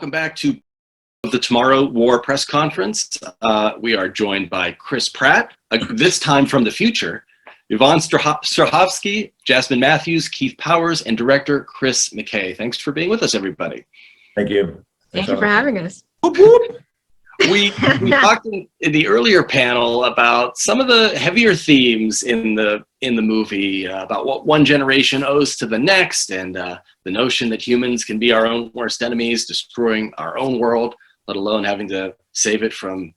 welcome back to the Tomorrow War press conference. We are joined by Chris Pratt, this time from the future, Yvonne Strahovski, Jasmine Mathews, Keith Powers, and director Chris McKay. Thanks for being with us, everybody. Thank you. Thank you for having us. Whoop, whoop. We talked in the earlier panel about some of the heavier themes in the movie, about what one generation owes to the next, and the notion that humans can be our own worst enemies, destroying our own world, let alone having to save it from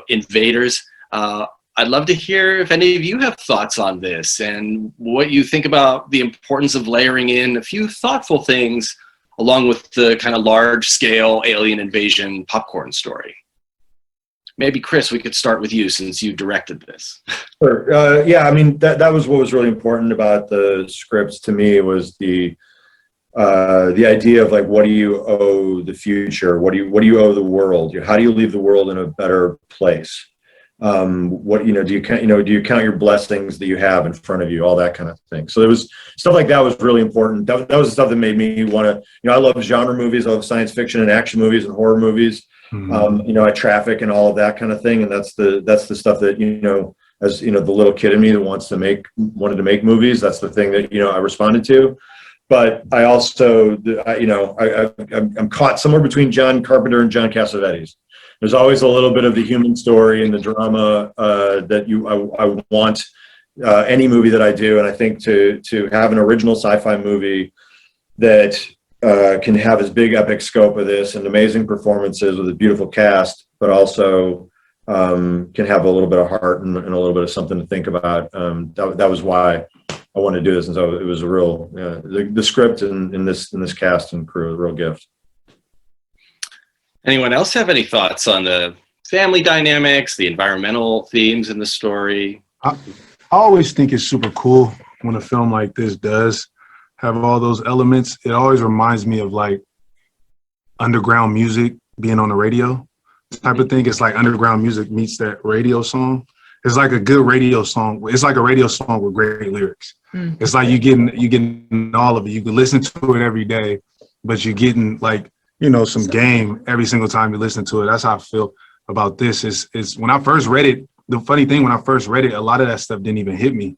invaders. I'd love to hear if any of you have thoughts on this and what you think about the importance of layering in a few thoughtful things along with the kind of large-scale alien invasion popcorn story. Maybe, Chris, we could start with you since you directed this. Sure. Yeah, I mean, that was what was really important about the scripts to me, was the idea of, like, what do you owe the future? What do you owe the world? How do you leave the world in a better place? Do you count your blessings that you have in front of you, all that kind of thing. So there was stuff like that was really important. That was the stuff that made me want to, I love genre movies, I love science fiction and action movies and horror movies. I traffic and all of that kind of thing. And that's the stuff that, as the little kid in me that wanted to make movies, that's the thing that, I responded to. But I also, I'm caught somewhere between John Carpenter and John Cassavetes. There's always a little bit of the human story and the drama that I want any movie that I do. And I think to have an original sci-fi movie that can have as big epic scope of this and amazing performances with a beautiful cast, but also can have a little bit of heart and a little bit of something to think about. That was why I wanted to do this. And so it was a real, the script in this cast and crew, a real gift. Anyone else have any thoughts on the family dynamics, the environmental themes in the story? I always think it's super cool when a film like this does have all those elements. It always reminds me of, like, underground music being on the radio type of thing. It's like underground music meets that radio song. It's like a good radio song. It's like a radio song with great lyrics. It's like you getting all of it. You can listen to it every day, but you're getting, like, some game every single time you listen to it. That's how I feel about this. Is when I first read it, the funny thing, when I first read it, a lot of that stuff didn't even hit me.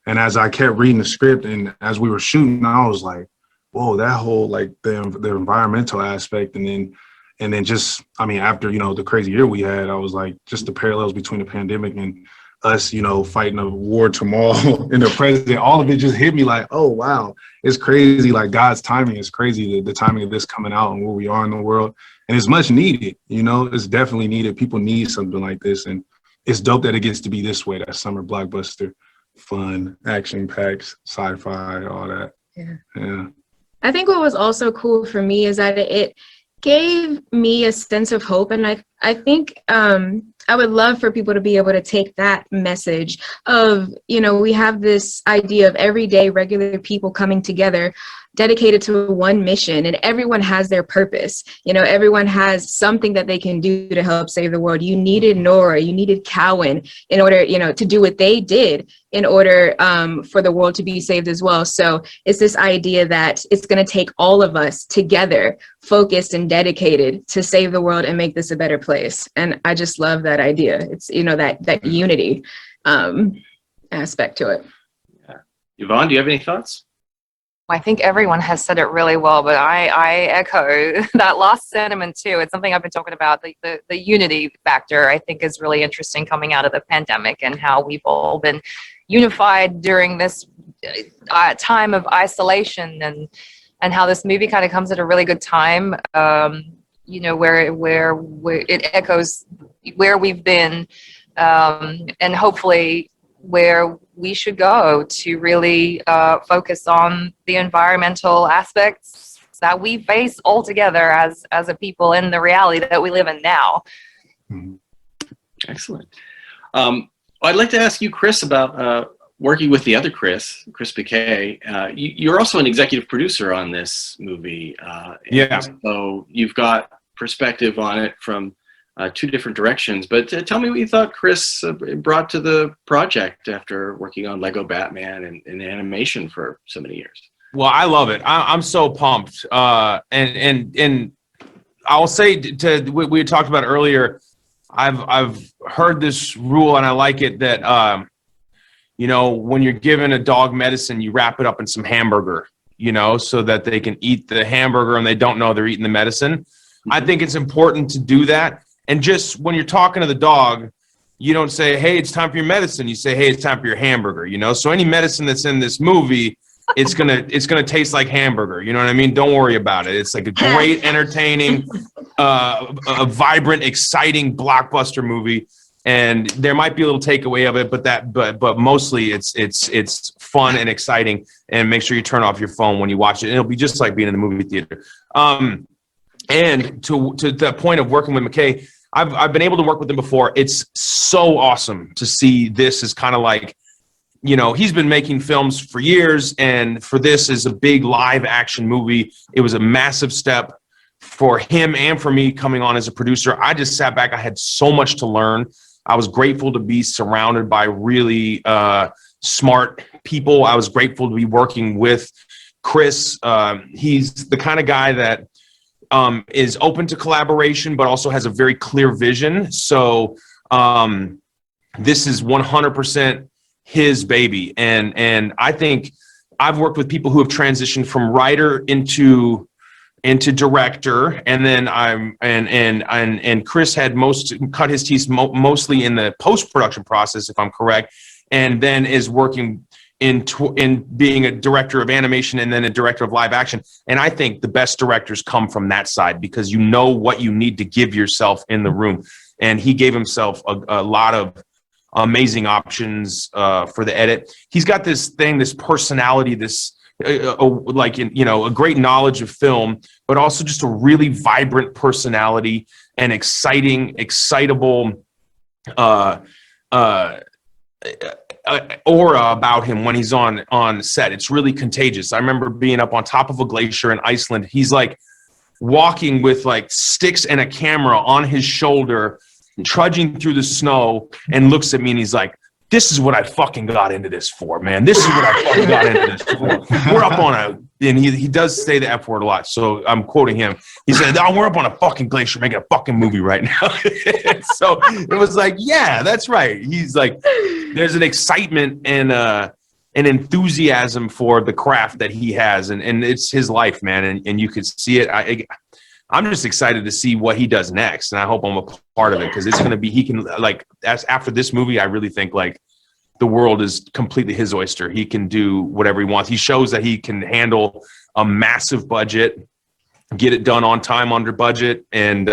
And as I kept reading the script and as we were shooting, I was like, whoa, that whole, like, the environmental aspect. And then just, after, the crazy year we had, I was like, just the parallels between the pandemic and us, fighting a war tomorrow in the present, all of it just hit me like, oh, wow, it's crazy. Like, God's timing is crazy, the timing of this coming out and where we are in the world. And it's much needed, it's definitely needed. People need something like this. And it's dope that it gets to be this way, that summer blockbuster, fun, action-packed, sci-fi, all that. Yeah. I think what was also cool for me is that it gave me a sense of hope. And I think I would love for people to be able to take that message of, we have this idea of everyday regular people coming together, dedicated to one mission, and everyone has their purpose. Everyone has something that they can do to help save the world. You needed Nora, you needed Cowan in order, to do what they did in order for the world to be saved as well. So it's this idea that it's going to take all of us together, focused and dedicated, to save the world and make this a better place. And I just love that idea. It's, that unity aspect to it. Yeah. Yvonne, do you have any thoughts? I think everyone has said it really well, but I echo that last sentiment too. It's something I've been talking about. The unity factor, I think, is really interesting coming out of the pandemic, and how we've all been unified during this time of isolation, and how this movie kind of comes at a really good time, where it echoes where we've been, and hopefully where we should go to really focus on the environmental aspects that we face all together as a people in the reality that we live in now. Excellent. I'd like to ask you, Chris, about working with the other Chris McKay. You're also an executive producer on this movie. So you've got perspective on it from two different directions, but tell me what you thought Chris brought to the project after working on Lego Batman and animation for so many years. Well, I love it. I'm so pumped. And I'll say to we had talked about earlier, I've heard this rule and I like it that when you're given a dog medicine, you wrap it up in some hamburger, so that they can eat the hamburger and they don't know they're eating the medicine. Mm-hmm. I think it's important to do that. And just when you're talking to the dog, you don't say, hey, it's time for your medicine. You say, hey, it's time for your hamburger, So any medicine that's in this movie, it's gonna taste like hamburger. You know what I mean? Don't worry about it. It's like a great, entertaining, a vibrant, exciting blockbuster movie. And there might be a little takeaway of it, but mostly it's fun and exciting. And make sure you turn off your phone when you watch it. And it'll be just like being in the movie theater. And to the point of working with McKay, I've been able to work with him before. It's so awesome to see this as kind of like, he's been making films for years, and for this is a big live action movie. It was a massive step for him and for me coming on as a producer. I just sat back. I had so much to learn. I was grateful to be surrounded by really smart people. I was grateful to be working with Chris. He's the kind of guy that is open to collaboration, but also has a very clear vision. So this is 100% his baby. And I think I've worked with people who have transitioned from writer into director, and then and Chris had cut his teeth mostly in the post-production process, if I'm correct, and then is working in being a director of animation and then a director of live action. And I think the best directors come from that side, because you know what you need to give yourself in the room. And he gave himself a lot of amazing options for the edit. He's got this personality, a great knowledge of film, but also just a really vibrant personality and excitable aura about him when he's on set. It's really contagious. I remember being up on top of a glacier in Iceland. He's like walking with like sticks and a camera on his shoulder, trudging through the snow, and looks at me and he's like, this is what I fucking got into this for, man. This is what I fucking got into this for. We're up on and he does say the F word a lot, so I'm quoting him. He said, we're up on a fucking glacier making a fucking movie right now. So it was like, yeah, that's right. He's like, there's an excitement and an enthusiasm for the craft that he has, and it's his life, man, and you could see it. I'm just excited to see what he does next, and I hope I'm a part of it, because it's going to be, he can, like, after this movie, I really think, like, the world is completely his oyster. He can do whatever he wants. He shows that he can handle a massive budget, get it done on time, under budget, and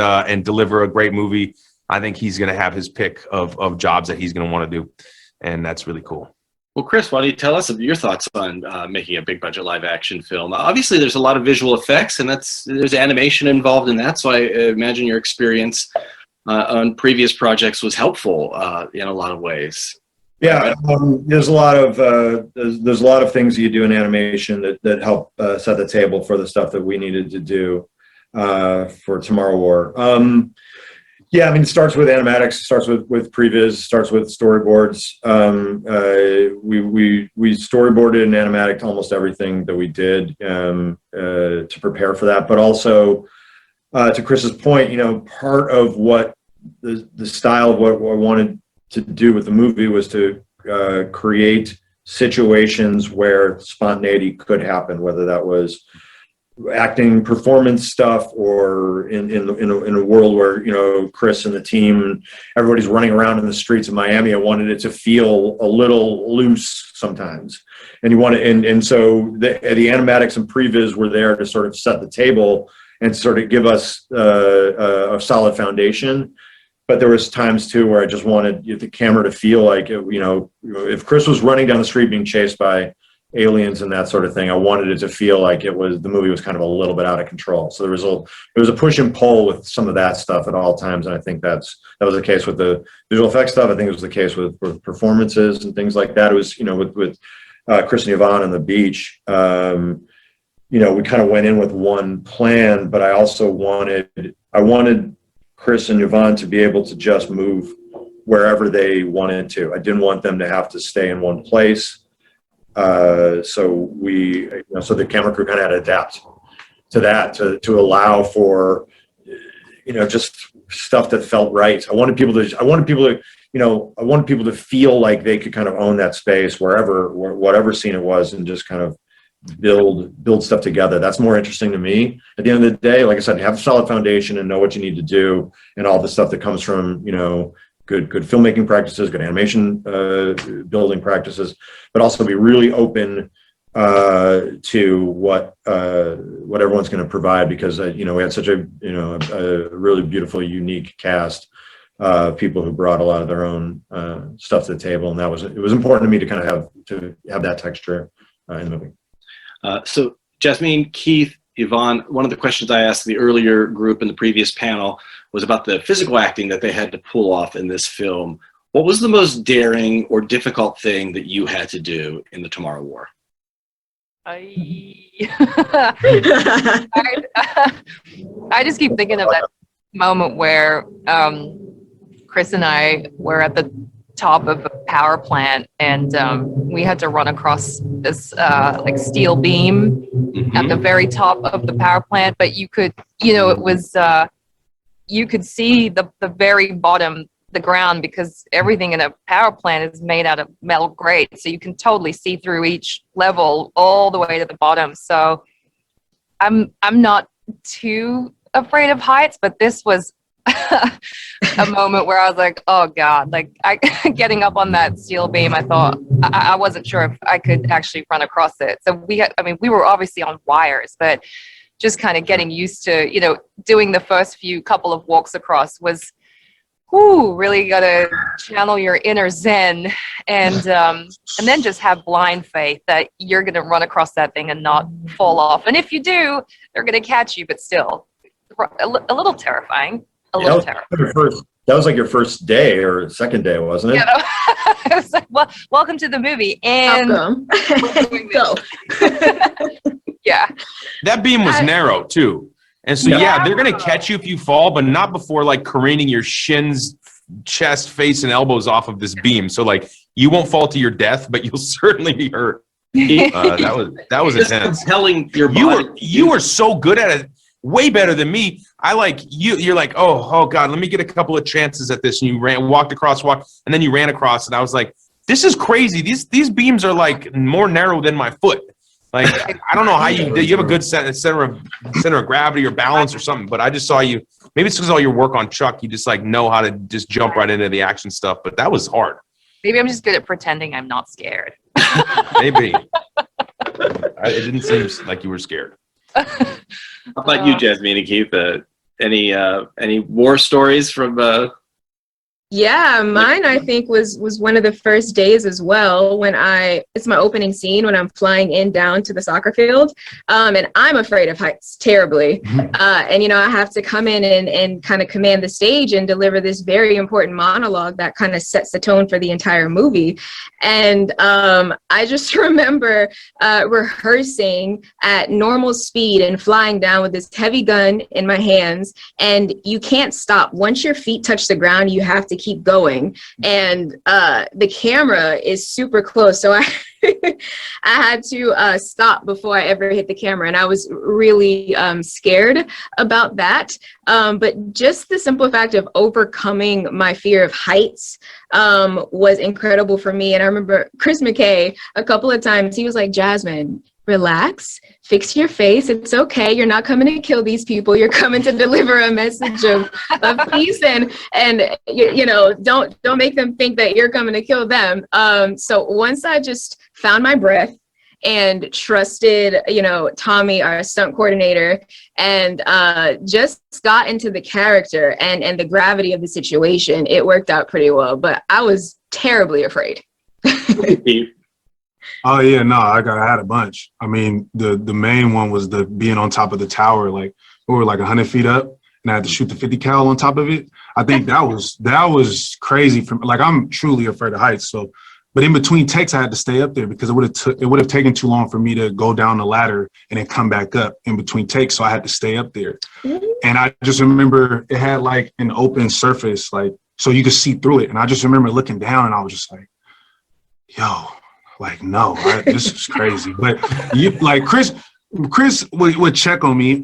deliver a great movie. I think he's going to have his pick of jobs that he's going to want to do, and that's really cool. Well, Chris, why don't you tell us your thoughts on making a big budget live action film? Obviously, there's a lot of visual effects, and there's animation involved in that. So I imagine your experience on previous projects was helpful in a lot of ways. Yeah, there's a lot of things that you do in animation that help set the table for the stuff that we needed to do for Tomorrow War. Yeah, I mean, it starts with animatics, it starts with previs, starts with storyboards. We storyboarded and animatic almost everything that we did to prepare for that. But also, to Chris's point, part of what the style of what I wanted to do with the movie was to create situations where spontaneity could happen, whether that was acting, performance stuff, or in a world where Chris and the team, everybody's running around in the streets of Miami. I wanted it to feel a little loose sometimes, and so the animatics and previs were there to sort of set the table and sort of give us a solid foundation. But there was times too where I just wanted the camera to feel like if Chris was running down the street being chased by aliens and that sort of thing, I wanted it to feel like the movie was kind of a little bit out of control. So there was a push and pull with some of that stuff at all times, and I think that was the case with the visual effects stuff. I think it was the case with performances and things like that. It was with Chris and Yvonne on the beach. We kind of went in with one plan, but I also wanted Chris and Yvonne to be able to just move wherever they wanted to. I didn't want them to have to stay in one place. So the camera crew kind of had to adapt to that to allow for just stuff that felt right. I wanted people to feel like they could kind of own that space whatever scene it was, and just kind of build stuff together. That's more interesting to me at the end of the day. Like I said, have a solid foundation and know what you need to do, and all the stuff that comes from, good filmmaking practices, good animation building practices, but also be really open to what everyone's going to provide, because we had such a really beautiful, unique cast, people who brought a lot of their own stuff to the table, and it was important to me to kind of have that texture in the movie. So Jasmine, Keith, Yvonne, one of the questions I asked the earlier group in the previous panel was about the physical acting that they had to pull off in this film. What was the most daring or difficult thing that you had to do in the Tomorrow War? I just keep thinking of that moment where Chris and I were at the top of a power plant, and we had to run across this steel beam at the very top of the power plant, but you could see the very bottom, the ground, because everything in a power plant is made out of metal grate, so you can totally see through each level all the way to the bottom. So I'm not too afraid of heights, but this was a moment where I was like, oh God, getting up on that steel beam, I thought I wasn't sure if I could actually run across it. So we were obviously on wires, but just kind of getting used to, doing the first couple of walks across was, really got to channel your inner Zen, and then just have blind faith that you're going to run across that thing and not fall off. And if you do, they're going to catch you, but still a little terrifying. That was like your first day or second day, wasn't it? Yeah, it was like, well, welcome to the movie. And go. Yeah. That beam was narrow too. And so, they're going to catch you if you fall, but not before careening your shins, chest, face, and elbows off of this beam. So you won't fall to your death, but you'll certainly be hurt. That was intense. Telling your body. You were so good at it. Way better than me. You're like, oh God, let me get a couple of chances at this. And you walked across, and then you ran across, and I was like, this is crazy. These beams are more narrow than my foot. I don't know how you have a good center of gravity or balance or something, but I just saw you. Maybe it's because all your work on Chuck, you just know how to just jump right into the action stuff, but that was hard. Maybe I'm just good at pretending I'm not scared. Maybe. It didn't seem like you were scared. How about you, Jasmine and Keith? Any war stories from? Yeah, mine I think was one of the first days as well, when it's my opening scene when I'm flying down to the soccer field, and I'm afraid of heights terribly, and I have to come in and kind of command the stage and deliver this very important monologue that kind of sets the tone for the entire movie. And I just remember rehearsing at normal speed and flying down with this heavy gun in my hands, and you can't stop. Once your feet touch the ground, you have to keep going, and the camera is super close, so I had to stop before I ever hit the camera, and I was really scared about that, but just the simple fact of overcoming my fear of heights was incredible for me. And I remember Chris McKay a couple of times, he was like, Jasmine, relax, fix your face. It's okay. You're not coming to kill these people. You're coming to deliver a message of peace, and don't make them think that you're coming to kill them. So once I just found my breath and trusted, Tommy, our stunt coordinator, and just got into the character and the gravity of the situation, it worked out pretty well. But I was terribly afraid. Oh yeah, no, I had a bunch. I mean, the main one was the being on top of the tower. We were 100 feet up, and I had to shoot the 50 cal on top of it. I think that was crazy. I'm truly afraid of heights. So, but in between takes, I had to stay up there because it would have taken too long for me to go down the ladder and then come back up in between takes. So I had to stay up there, and I just remember it had an open surface, so you could see through it. And I just remember looking down, and I was just like, yo. No, this is crazy. But Chris would check on me.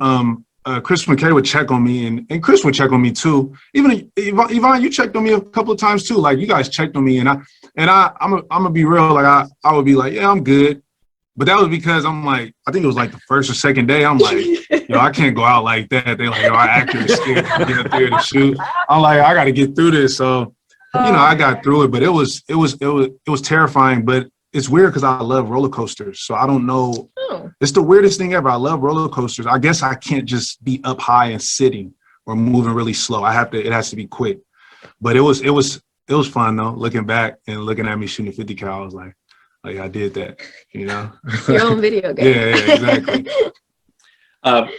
Chris McKay would check on me, and Chris would check on me too. Even Yvonne, you checked on me a couple of times too. Like you guys checked on me, and I'm gonna be real. Like I would be like, yeah, I'm good. But that was because I'm like, I think it was like the first or second day. I'm like, yo, I can't go out like that. They like, yo, our actor is scared to get up there to shoot. I'm like, I got to get through this. So, I got through it, but it was terrifying. But it's weird because I love roller coasters. So I don't know. Oh. It's the weirdest thing ever. I love roller coasters. I guess I can't just be up high and sitting or moving really slow. It has to be quick. But it was fun though. Looking back and looking at me shooting a 50 cal, I was like I did that, Your own video game. Yeah, exactly.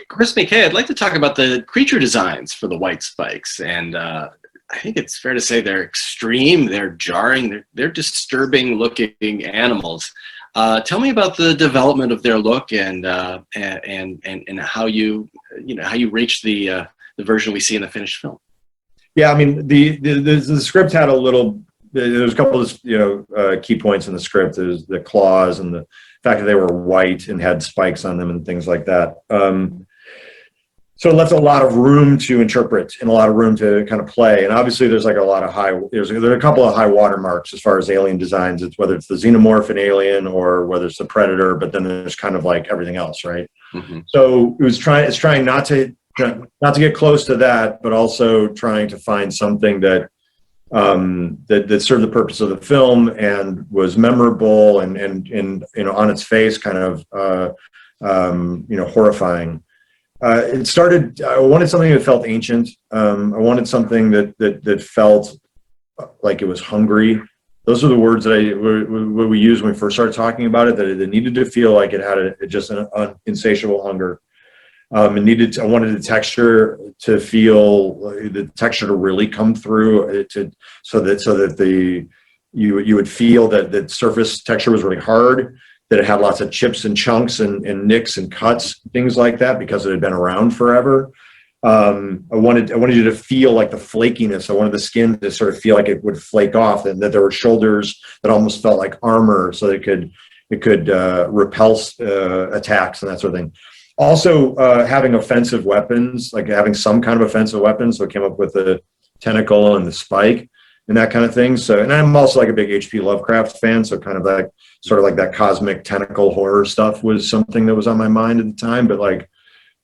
Chris McKay, I'd like to talk about the creature designs for the white spikes. And I think it's fair to say they're extreme, they're jarring, they're disturbing looking animals. Tell me about the development of their look and how you reached the version we see in the finished film. Yeah, I mean, the script had there's a couple of key points in the script. There's the claws and the fact that they were white and had spikes on them and things like that. So it left a lot of room to interpret and a lot of room to kind of play. And obviously, there's like there's a couple of high watermarks as far as alien designs. It's whether it's the xenomorph in Alien or whether it's the Predator, but then there's kind of like everything else, right? Mm-hmm. So it's trying not to get close to that, but also trying to find something that served the purpose of the film and was memorable and on its face kind of horrifying. I wanted something that felt ancient. I wanted something that felt like it was hungry. Those are the words that we used when we first started talking about it, that it needed to feel like it had just an insatiable hunger. I wanted the texture to feel the texture to really come through so that you would feel that surface texture was really hard, that it had lots of chips and chunks and nicks and cuts, things like that, because it had been around forever. I wanted you to feel like the flakiness. I wanted the skin to sort of feel like it would flake off, and that there were shoulders that almost felt like armor, so that it could repel attacks and that sort of thing. Also, having offensive weapons, like having some kind of offensive weapons. So I came up with the tentacle and the spike and that kind of thing. So, and I'm also like a big H.P. Lovecraft fan. So kind of like, sort of like that cosmic tentacle horror stuff was something that was on my mind at the time. But like,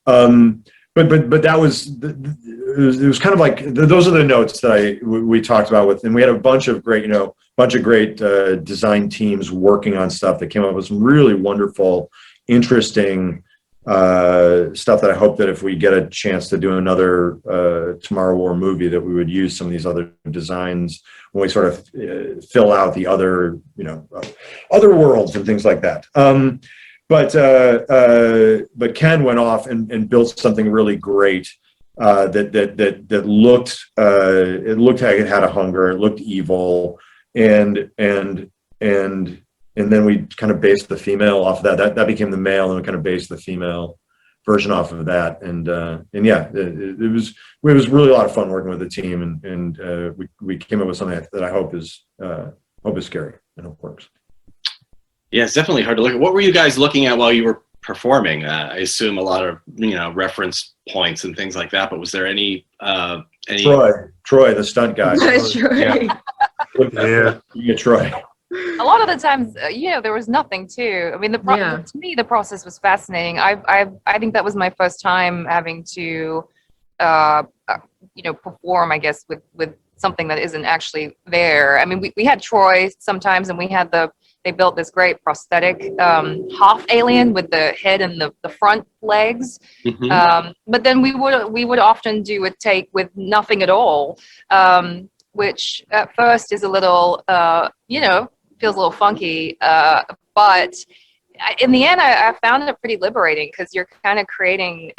but that was, it was kind of like, those are the notes that we talked about with, and we had a bunch of great, design teams working on stuff that came up with some really wonderful, interesting stuff that I hope that if we get a chance to do another Tomorrow War movie, that we would use some of these other designs when we sort of fill out the other, other worlds and things like that. But Ken went off and built something really great that looked it looked like it had a hunger. It looked evil, and then we kind of based the female off of that. That became the male, and we kind of based the female version off of that. And yeah, it was really a lot of fun working with the team, and we came up with something that I hope is scary and hope works. Yeah, it's definitely hard to look at. What were you guys looking at while you were performing? I assume a lot of reference points and things like that. But was there any? Troy, the stunt guy. Troy. Yeah, Troy. A lot of the times, there was nothing too. I mean, to me, the process was fascinating. I think that was my first time having to, perform, I guess, with something that isn't actually there. I mean, we had Troy sometimes, and they built this great prosthetic half alien with the head and the front legs. Mm-hmm. But then we would often do a take with nothing at all, which at first is a little, feels a little funky. But in the end, I found it pretty liberating, because you're kind of creating,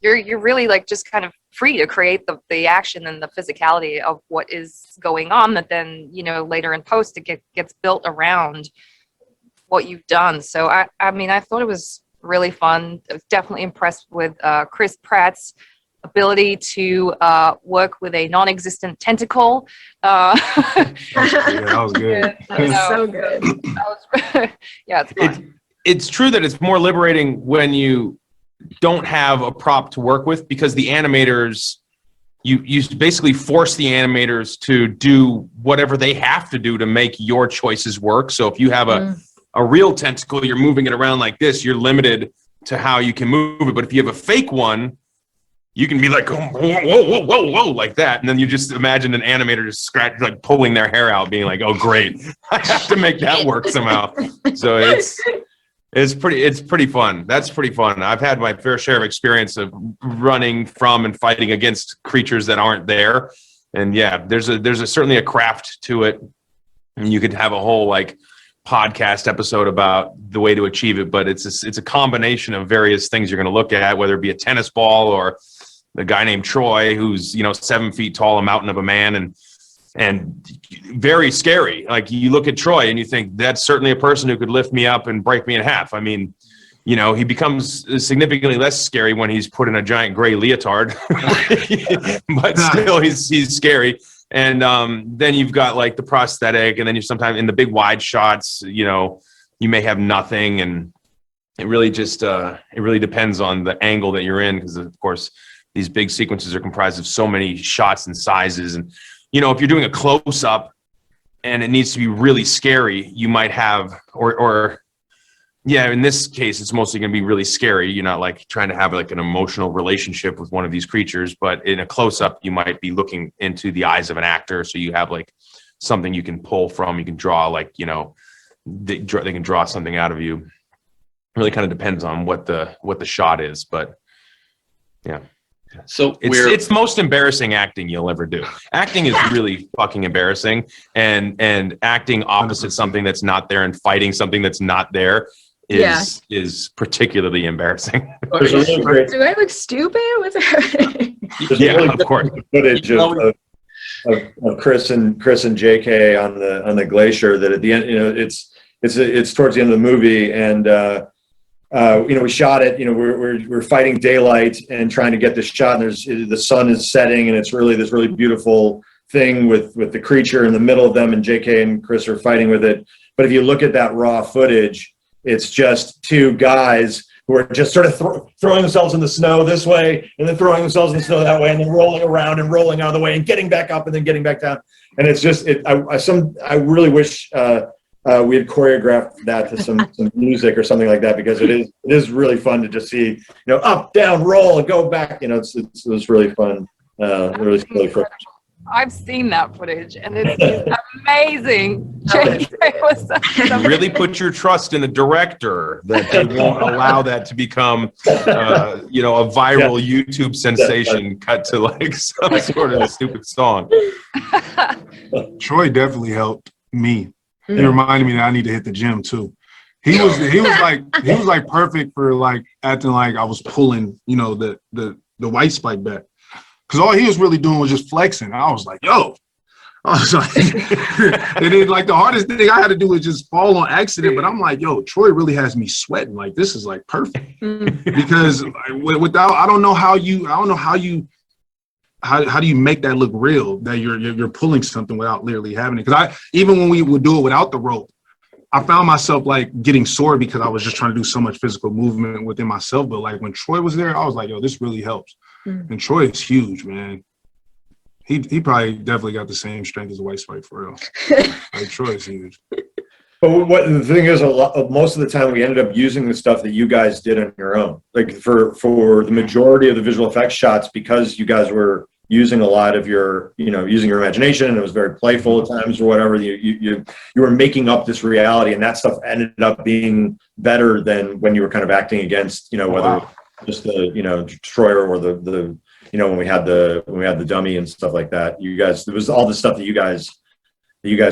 you're really like just kind of free to create the action and the physicality of what is going on, that then, later in post, it gets built around what you've done. So I mean, I thought it was really fun. I was definitely impressed with Chris Pratt's ability to work with a non-existent tentacle. That was good. That was so good. Yeah, it's fun. It's true that it's more liberating when you don't have a prop to work with, because the animators, you basically force the animators to do whatever they have to do to make your choices work. So if you have a real tentacle, you're moving it around like this, you're limited to how you can move it. But if you have a fake one, you can be like, whoa, whoa, whoa, whoa, whoa, like that. And then you just imagine an animator just like pulling their hair out, being like, oh, great, I have to make that work somehow. So it's pretty fun. That's pretty fun. I've had my fair share of experience of running from and fighting against creatures that aren't there. And yeah, there's certainly a craft to it. And you could have a whole like podcast episode about the way to achieve it, but it's a combination of various things you're going to look at, whether it be a tennis ball or the guy named Troy, who's 7 feet tall, a mountain of a man, and very scary. Like, you look at Troy and you think that's certainly a person who could lift me up and break me in half. I mean, he becomes significantly less scary when he's put in a giant gray leotard, but still he's scary. And then you've got like the prosthetic, and then you sometimes in the big wide shots, you may have nothing, and it really just it really depends on the angle that you're in, because of course these big sequences are comprised of so many shots and sizes. And if you're doing a close up and it needs to be really scary, you might have in this case it's mostly going to be really scary. You're not like trying to have like an emotional relationship with one of these creatures, but in a close up you might be looking into the eyes of an actor, so you have like something you can pull from. You can draw like they can draw something out of you. It really kind of depends on what the shot is, but yeah. So it's most embarrassing acting you'll ever do. Acting is really fucking embarrassing, and acting opposite something that's not there and fighting something that's not there is particularly embarrassing. Do I look stupid? What's happening? Yeah, of course. Footage of Chris and JK on the glacier, that at the end, it's towards the end of the movie, and we shot it. We're fighting daylight and trying to get this shot, and the sun is setting, and it's really this really beautiful thing with the creature in the middle of them, and JK and Chris are fighting with it. But if you look at that raw footage, it's just two guys who are just sort of throwing themselves in the snow this way, and then throwing themselves in the snow that way, and then rolling around and rolling out of the way and getting back up and then getting back down. And it's just I really wish we had choreographed that to some music or something like that, because it is really fun to just see, up, down, roll, and go back. It was really fun. Really fun. I've seen that footage, and it's amazing. Really put your trust in the director that they won't allow that to become, a viral YouTube sensation cut to like some sort of stupid song. Troy definitely helped me. He reminded me that I need to hit the gym too. He was like perfect for like acting like I was pulling, the white spike back. Because all he was really doing was just flexing. I was like, yo. I was like, and then like the hardest thing I had to do was just fall on accident. But I'm like, yo, Troy really has me sweating. Like, this is like perfect. Because without, I don't know how do you make that look real, that you're pulling something without literally having it? Because even when we would do it without the rope, I found myself like getting sore because I was just trying to do so much physical movement within myself. But like when Troy was there, I was like, yo, this really helps. And Troy is huge, man. He probably definitely got the same strength as a white spike for real. Like, Troy is huge. But what the thing is, most of the time we ended up using the stuff that you guys did on your own. Like for the majority of the visual effects shots, because you guys were using a lot of your, using your imagination, and it was very playful at times or whatever. You were making up this reality, and that stuff ended up being better than when you were kind of acting against, whether just the, Troy or the when we had the dummy and stuff like that. You guys, it was all the stuff that you guys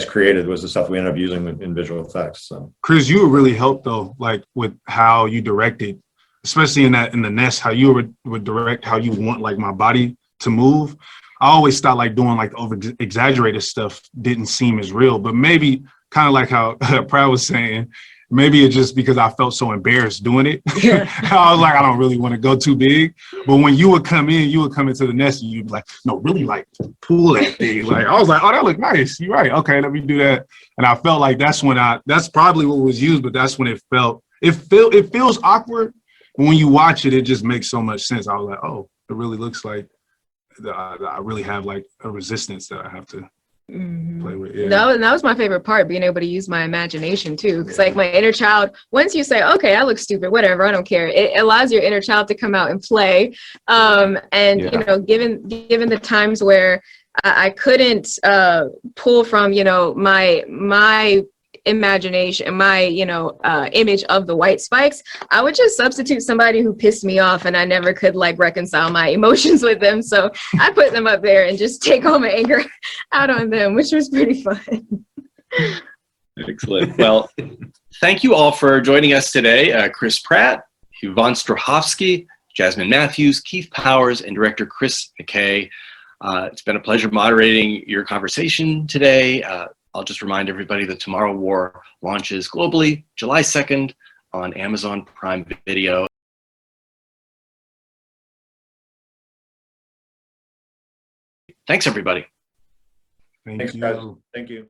created was the stuff we ended up using in visual effects. So Chris, you really helped though, like with how you directed, especially in the nest, how you would direct how you want like my body to move. I always thought like doing like over exaggerated stuff didn't seem as real, but maybe kind of like how Pratt was saying, maybe it's just because I felt so embarrassed doing it. Yeah. I was like, I don't really want to go too big. But when you would come into the nest and you'd be like, no, really like pull that thing. Like, I was like, oh, that looked nice. You're right. Okay, let me do that. And I felt like that's probably what was used, but that's when it feels awkward But when you watch it, it just makes so much sense. I was like, oh, it really looks like I really have like a resistance that I have to play with. Yeah. That was my favorite part, being able to use my imagination too. Because like my inner child, once you say, okay, I look stupid, whatever, I don't care, it allows your inner child to come out and play. And you know, given the times where I couldn't pull from, you know, my imagination, my, you know, image of the white spikes, I would just substitute somebody who pissed me off and I never could like reconcile my emotions with them. So I put them up there and just take all my anger out on them, which was pretty fun. Excellent. Well, thank you all for joining us today. Chris Pratt, Yvonne Strahovski, Jasmine Mathews, Keith Powers, and director Chris McKay. It's been a pleasure moderating your conversation today. I'll just remind everybody that Tomorrow War launches globally July 2nd on Amazon Prime Video. Thanks, everybody. Thank Thanks, you. guys. Thank you.